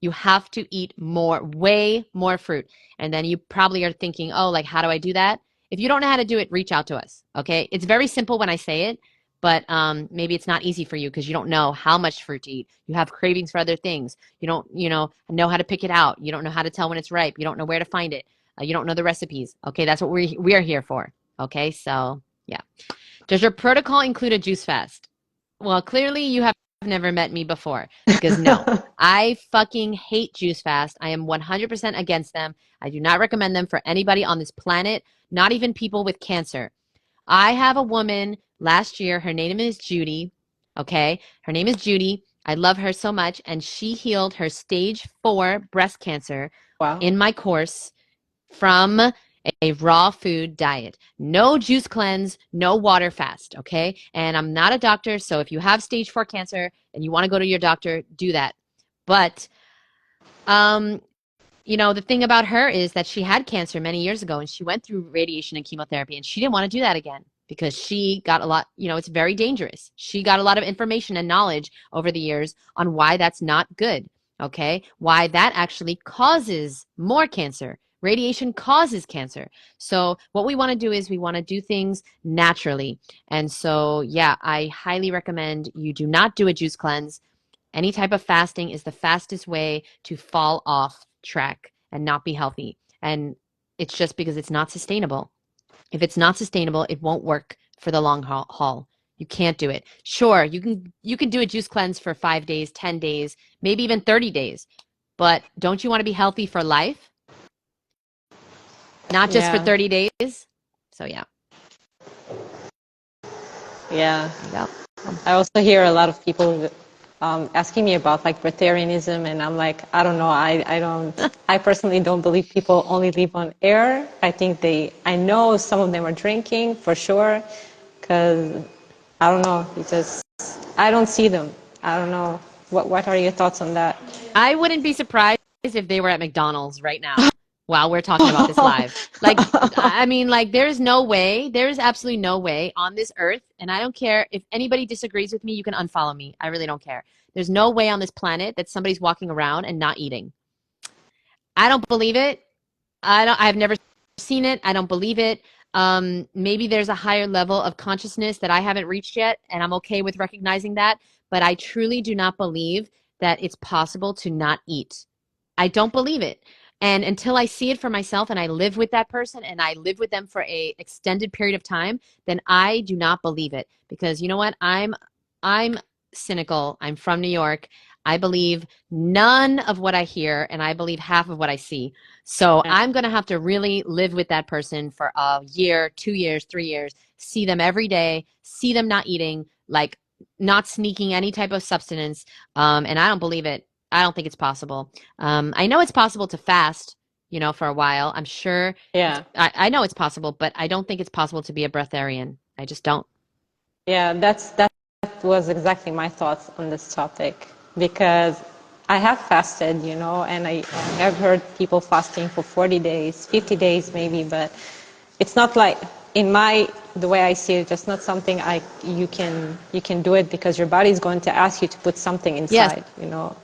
You have to eat more, way more fruit. And then you probably are thinking, oh, like, how do I do that? If you don't know how to do it, reach out to us. Okay. It's very simple when I say it, but maybe it's not easy for you because you don't know how much fruit to eat. You have cravings for other things. You don't, know how to pick it out. You don't know how to tell when it's ripe. You don't know where to find it. You don't know the recipes. Okay. That's what we are here for. Okay. So, yeah. Does your protocol include a juice fast? Well, clearly you have never met me before because no, I fucking hate juice fast. I am 100% against them. I do not recommend them for anybody on this planet, not even people with cancer. I have a woman last year. Her name is Judy. Okay. Her name is Judy. I love her so much. And she healed her stage 4 breast cancer Wow. in my course from a raw food diet. No juice cleanse, no water fast, okay? And I'm not a doctor, so if you have stage 4 cancer and you want to go to your doctor, do that. But the thing about her is that she had cancer many years ago and she went through radiation and chemotherapy and she didn't want to do that again because she got a lot, it's very dangerous. She got a lot of information and knowledge over the years on why that's not good, okay? Why that actually causes more cancer. Radiation causes cancer. So what we want to do is we want to do things naturally. And so, yeah, I highly recommend you do not do a juice cleanse. Any type of fasting is the fastest way to fall off track and not be healthy. And it's just because it's not sustainable. If it's not sustainable, it won't work for the long haul. You can't do it. Sure, you can do a juice cleanse for 5 days, 10 days, maybe even 30 days. But don't you want to be healthy for life? Not just for Yeah. 30 days? So yeah. Yeah. Yep. I also hear a lot of people asking me about like breatharianism, and I'm like, I don't know. I personally don't believe people only live on air. I know some of them are drinking for sure, because I don't know, I don't see them. I don't know. What are your thoughts on that? I wouldn't be surprised if they were at McDonald's right now while we're talking about this live. Like, I mean, like, there's no way, there's absolutely no way on this earth, and I don't care if anybody disagrees with me, you can unfollow me. I really don't care. There's no way on this planet that somebody's walking around and not eating. I don't believe it. I've never seen it. I don't believe it. Maybe there's a higher level of consciousness that I haven't reached yet, and I'm okay with recognizing that. But I truly do not believe that it's possible to not eat. I don't believe it. And until I see it for myself and I live with that person and I live with them for a extended period of time, then I do not believe it. Because you know what? I'm cynical. I'm from New York. I believe none of what I hear and I believe half of what I see. So Yeah. I'm going to have to really live with that person for a year, 2 years, 3 years, see them every day, see them not eating, like not sneaking any type of substance. And I don't believe it. I don't think it's possible. I know it's possible to fast, for a while. I'm sure Yeah. I know it's possible, but I don't think it's possible to be a breatharian. I just don't. Yeah, that was exactly my thoughts on this topic because I have fasted, and I have heard people fasting for 40 days, 50 days maybe, but it's not like the way I see it, just not something you can do it because your body is going to ask you to put something Yes. inside,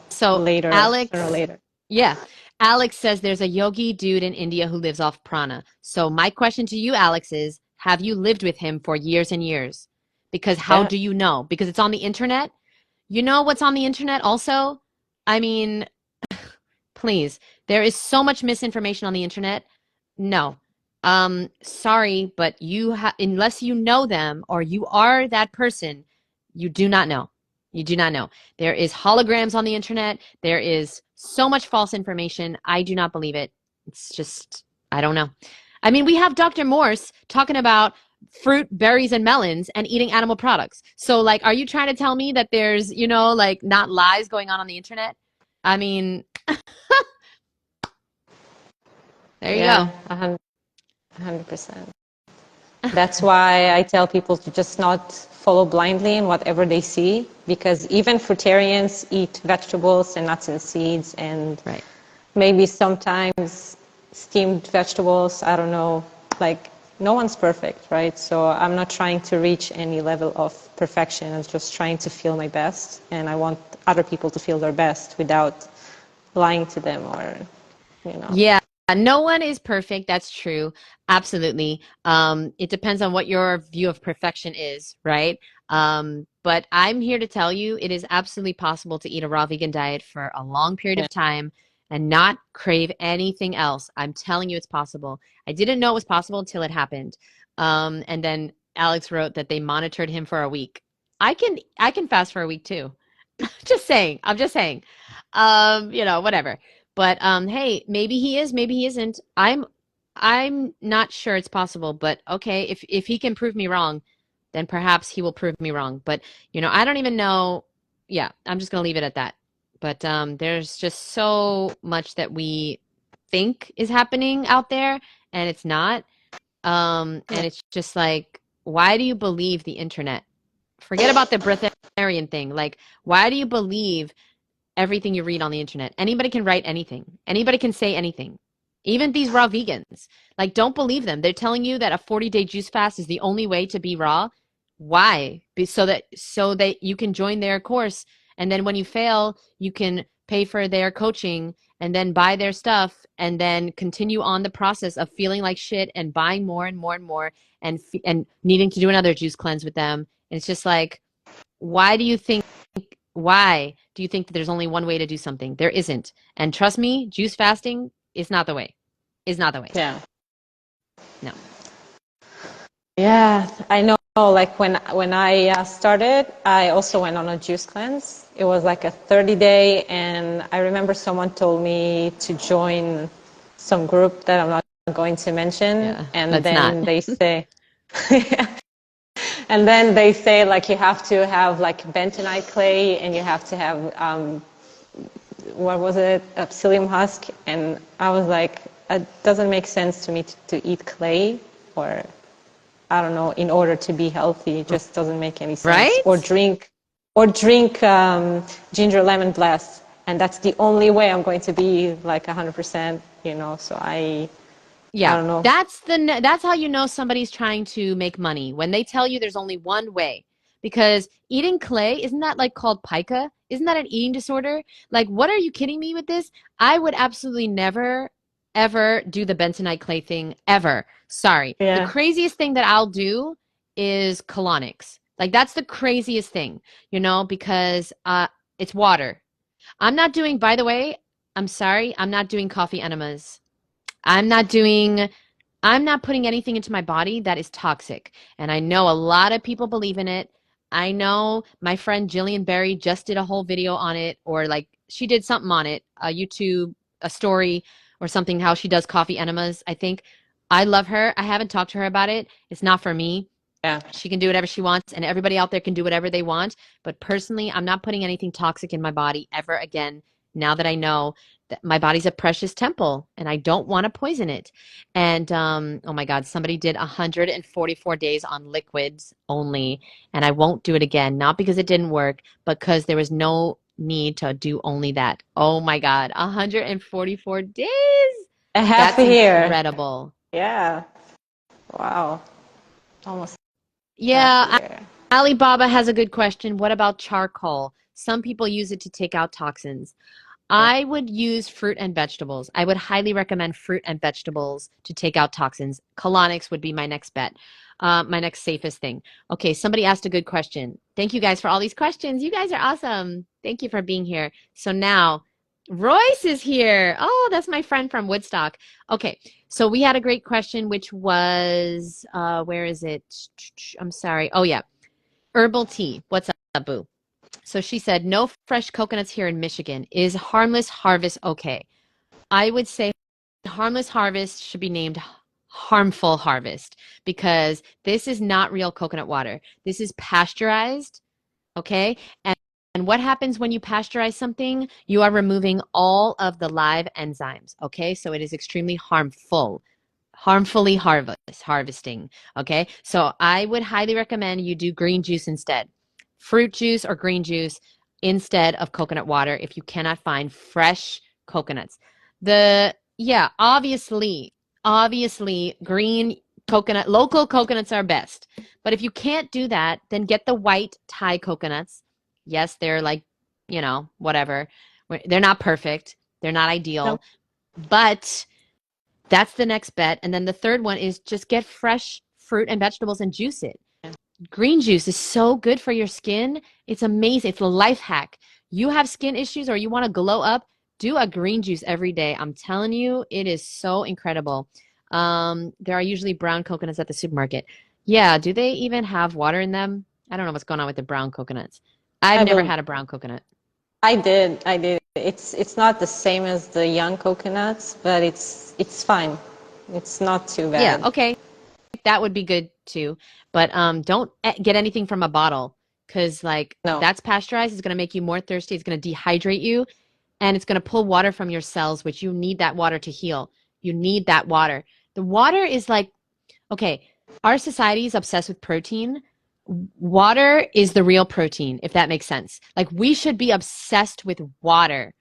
So later, sooner or Alex, later. yeah. Alex says there's a yogi dude in India who lives off prana. So my question to you, Alex, is have you lived with him for years and years? Because how Yeah. do you know? Because it's on the internet. You know what's on the internet also? I mean, please, there is so much misinformation on the internet. No. Sorry, but unless you know them or you are that person, you do not know. You do not know. There is holograms on the internet. There is so much false information. I do not believe it. It's just, I don't know. I mean, we have Dr. Morse talking about fruit, berries, and melons and eating animal products. So, like, are you trying to tell me that there's, like not lies going on the internet? I mean, there you Yeah, go. 100%. That's why I tell people to just not follow blindly in whatever they see, because even fruitarians eat vegetables and nuts and seeds and Right. maybe sometimes steamed vegetables. I don't know. Like, no one's perfect, right? So I'm not trying to reach any level of perfection. I'm just trying to feel my best, and I want other people to feel their best without lying to them or, you know. Yeah, no one is perfect. That's true. Absolutely. It depends on what your view of perfection is, right? But I'm here to tell you it is absolutely possible to eat a raw vegan diet for a long period Yeah. of time and not crave anything else. I'm telling you it's possible. I didn't know it was possible until it happened. And then Alex wrote that they monitored him for a week. I can fast for a week too. Just saying. I'm just saying. Whatever. But hey, maybe he is, maybe he isn't. I'm not sure it's possible, but okay, if he can prove me wrong, then perhaps he will prove me wrong. But I don't even know. Yeah, I'm just gonna leave it at that. But there's just so much that we think is happening out there, and it's not. And it's just like, why do you believe the internet? Forget about the breatharian thing. Like, why do you believe everything you read on the internet? Anybody can write anything. Anybody can say anything. Even these raw vegans. Like, don't believe them. They're telling you that a 40-day juice fast is the only way to be raw. Why? So that you can join their course, and then when you fail, you can pay for their coaching and then buy their stuff and then continue on the process of feeling like shit and buying more and more and more and needing to do another juice cleanse with them. And it's just like, why do you think why do you think that there's only one way to do something? There isn't. And trust me, juice fasting is not the way. Is not the way. Yeah. No. Yeah, I know. Like when I started, I also went on a juice cleanse. It was like a 30-day, and I remember someone told me to join some group that I'm not going to mention, Yeah. and Let's not. then they say, and then they say like you have to have like bentonite clay, and you have to have what was it, a psyllium husk, and I was like, it doesn't make sense to me to eat clay or. I don't know, in order to be healthy. It just doesn't make any sense. Or Right? drink ginger lemon blast. And that's the only way I'm going to be like 100%, so I Yeah. don't know. That's how you know somebody's trying to make money. When they tell you there's only one way. Because eating clay, isn't that like called pica? Isn't that an eating disorder? Like, what are you kidding me with this? I would absolutely never ever do the bentonite clay thing ever. Sorry. The Yeah. craziest thing that I'll do is colonics. Like that's the craziest thing, because it's water. I'm not doing, by the way, I'm sorry, I'm not doing coffee enemas. I'm not putting anything into my body that is toxic. And I know a lot of people believe in it. I know my friend Jillian Berry just did a whole video on it, or like she did something on it, a YouTube, a story or something, how she does coffee enemas, I think. I love her. I haven't talked to her about it. It's not for me. Yeah. She can do whatever she wants, and everybody out there can do whatever they want. But personally, I'm not putting anything toxic in my body ever again, now that I know that my body's a precious temple and I don't want to poison it. And oh my God, somebody did 144 days on liquids only, and I won't do it again, not because it didn't work, but because there was no need to do only that. Oh my God, 144 days. A half That's a year. incredible. Yeah. Wow. Almost half a Yeah, year. Alibaba has a good question. What about charcoal? Some people use it to take out toxins. Yeah. I would use fruit and vegetables. I would highly recommend fruit and vegetables to take out toxins. Colonics would be my next bet, my next safest thing. Okay, somebody asked a good question. Thank you guys for all these questions. You guys are awesome. Thank you for being here. So now Royce is here. Oh, that's my friend from Woodstock. Okay, so we had a great question, which was, where is it? I'm sorry. Oh, yeah. Herbal tea. What's up, Boo? So she said, no fresh coconuts here in Michigan. Is Harmless Harvest okay? I would say Harmless Harvest should be named Harmful Harvest, because this is not real coconut water. This is pasteurized, okay? And what happens when you pasteurize something? You are removing all of the live enzymes, okay? So it is extremely harmful. Harmfully harvesting, okay? So I would highly recommend you do green juice instead. Fruit juice or green juice instead of coconut water if you cannot find fresh coconuts. Obviously green coconut, local coconuts are best. But if you can't do that, then get the white Thai coconuts. Yes, they're like, whatever. They're not perfect. They're not ideal. No. But that's the next bet. And then the third one is just get fresh fruit and vegetables and juice it. Green juice is so good for your skin. It's amazing. It's a life hack. You have skin issues or you want to glow up, do a green juice every day. I'm telling you, it is so incredible. There are usually brown coconuts at the supermarket. Yeah, do they even have water in them? I don't know what's going on with the brown coconuts. I've never had a brown coconut. I did. It's not the same as the young coconuts, but it's fine. It's not too bad. Yeah, okay. That would be good too. But don't get anything from a bottle, because No. that's pasteurized. It's going to make you more thirsty. It's going to dehydrate you, and it's going to pull water from your cells, which you need that water to heal. You need that water. The water is okay, our society is obsessed with protein. Water is the real protein, if that makes sense. We should be obsessed with water.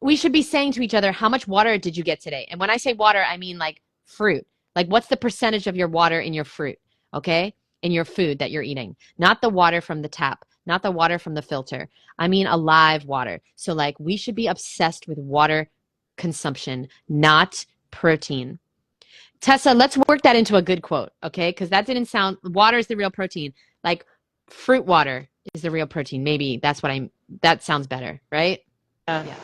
We should be saying to each other, how much water did you get today? And when I say water, I mean fruit. What's the percentage of your water in your fruit, okay? In your food that you're eating. Not the water from the tap, not the water from the filter. I mean alive water. So we should be obsessed with water consumption, not protein. Tessa, let's work that into a good quote, okay? Because that didn't sound, water is the real protein. Fruit water is the real protein. Maybe that's that sounds better, right? Yeah.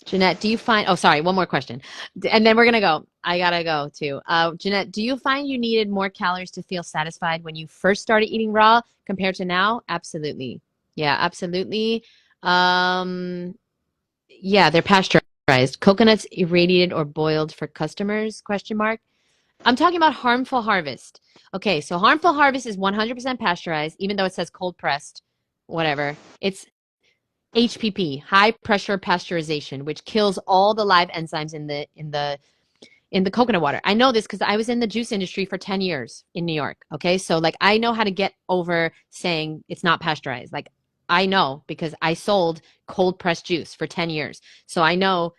Jeannette, do you find, oh, sorry, one more question. And then we're going to go. I got to go too. Jeannette, do you find you needed more calories to feel satisfied when you first started eating raw compared to now? Absolutely. Yeah, absolutely. Yeah, they're pasteurized. Coconuts irradiated or boiled for customers? Question mark. I'm talking about harmful harvest. Okay, so harmful harvest is 100% pasteurized, even though it says cold pressed, whatever. It's HPP, high pressure pasteurization, which kills all the live enzymes in the coconut water. I know this because I was in the juice industry for 10 years in New York. Okay, so I know how to get over saying it's not pasteurized. I know because I sold cold pressed juice for 10 years. So I know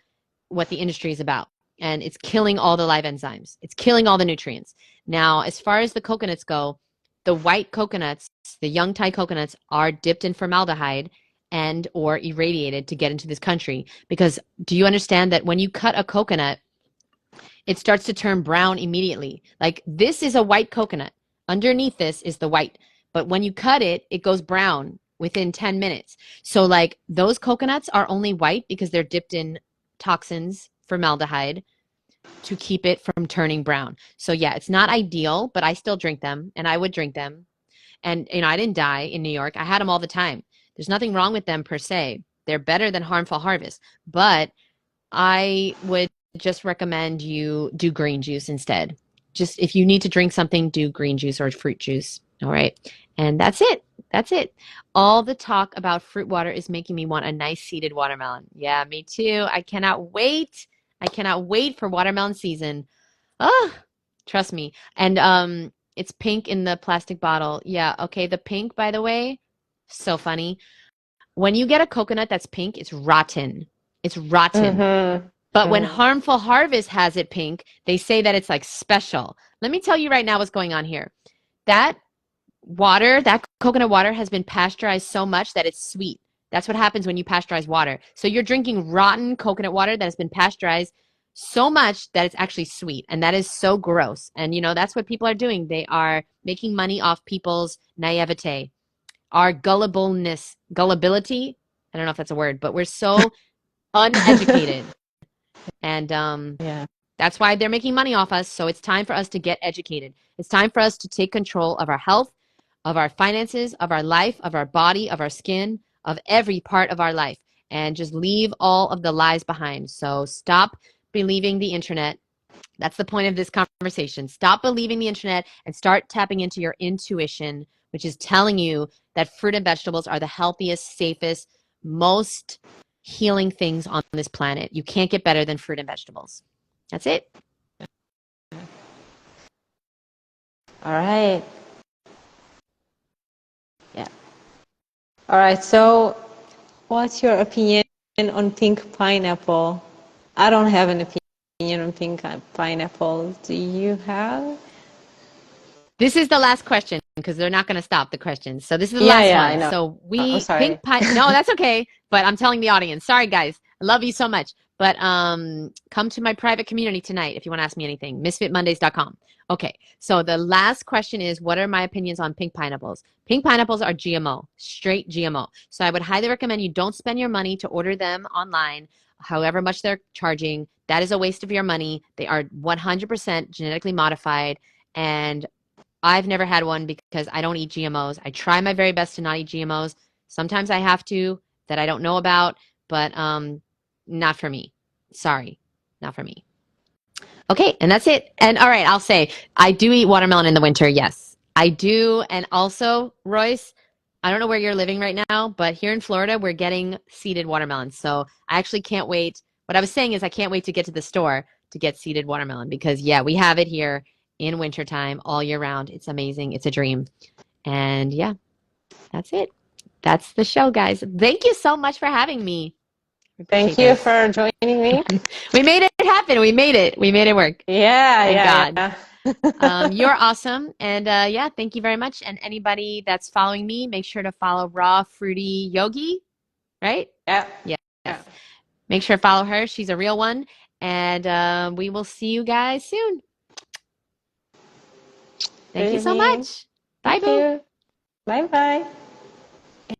what the industry is about. And it's killing all the live enzymes. It's killing all the nutrients. Now, as far as the coconuts go, the white coconuts, the young Thai coconuts, are dipped in formaldehyde and or irradiated to get into this country. Because do you understand that when you cut a coconut, it starts to turn brown immediately? Like this is a white coconut. Underneath this is the white. But when you cut it, it goes brown within 10 minutes. So like those coconuts are only white because they're dipped in toxins, formaldehyde, to keep it from turning brown. So yeah, it's not ideal, but I still drink them and I would drink them. And I didn't die in New York. I had them all the time. There's nothing wrong with them per se. They're better than harmful harvest. But I would just recommend you do green juice instead. Just if you need to drink something, do green juice or fruit juice. All right. And that's it. That's it. All the talk about fruit water is making me want a nice seeded watermelon. Yeah, me too. I cannot wait. I cannot wait for watermelon season. Oh, trust me. And it's pink in the plastic bottle. Yeah, okay. The pink, by the way, so funny. When you get a coconut that's pink, it's rotten. It's rotten. Mm-hmm. But when Harmful Harvest has it pink, they say that it's like special. Let me tell you right now what's going on here. That water, that coconut water has been pasteurized so much that it's sweet. That's what happens when you pasteurize water. So you're drinking rotten coconut water that has been pasteurized so much that it's actually sweet. And that is so gross. And that's what people are doing. They are making money off people's naivete, our gullibility. I don't know if that's a word, but we're so uneducated. And Yeah. that's why they're making money off us. So it's time for us to get educated. It's time for us to take control of our health, of our finances, of our life, of our body, of our skin, of every part of our life, and just leave all of the lies behind. So stop believing the internet. That's the point of this conversation. Stop believing the internet and start tapping into your intuition, which is telling you that fruit and vegetables are the healthiest, safest, most healing things on this planet. You can't get better than fruit and vegetables. That's it. All right. Yeah. All right. So, what's your opinion on pink pineapple? I don't have an opinion on pink pineapple. Do you have? This is the last question because they're not going to stop the questions. So this is the Yeah, last yeah, one. I know. So I'm sorry. no, that's okay. But I'm telling the audience, sorry guys, I love you so much. But come to my private community tonight if you want to ask me anything. MsFitMondays.com. Okay, so the last question is, what are my opinions on pink pineapples? Pink pineapples are GMO, straight GMO. So I would highly recommend you don't spend your money to order them online, however much they're charging. That is a waste of your money. They are 100% genetically modified, and I've never had one because I don't eat GMOs. I try my very best to not eat GMOs. Sometimes I have to that I don't know about, but not for me. Sorry, not for me. Okay, and that's it. And all right, I'll say I do eat watermelon in the winter. Yes, I do. And also, Royce, I don't know where you're living right now, but here in Florida, we're getting seeded watermelon. So I actually can't wait. What I was saying is I can't wait to get to the store to get seeded watermelon because, yeah, we have it here in wintertime all year round. It's amazing. It's a dream. And yeah, that's it. That's the show, guys. Thank you so much for having me. I appreciate Thank you this. for joining me. We made it happen. We made it. We made it work. Yeah, Thank yeah, God. yeah. You're awesome. And yeah, thank you very much. And anybody that's following me, make sure to follow Raw Fruity Yogi, right? Yeah. Yes. Yeah. Make sure to follow her. She's a real one. And we will see you guys soon. Thank you so much. Bye, Thank boo. you. Bye-bye.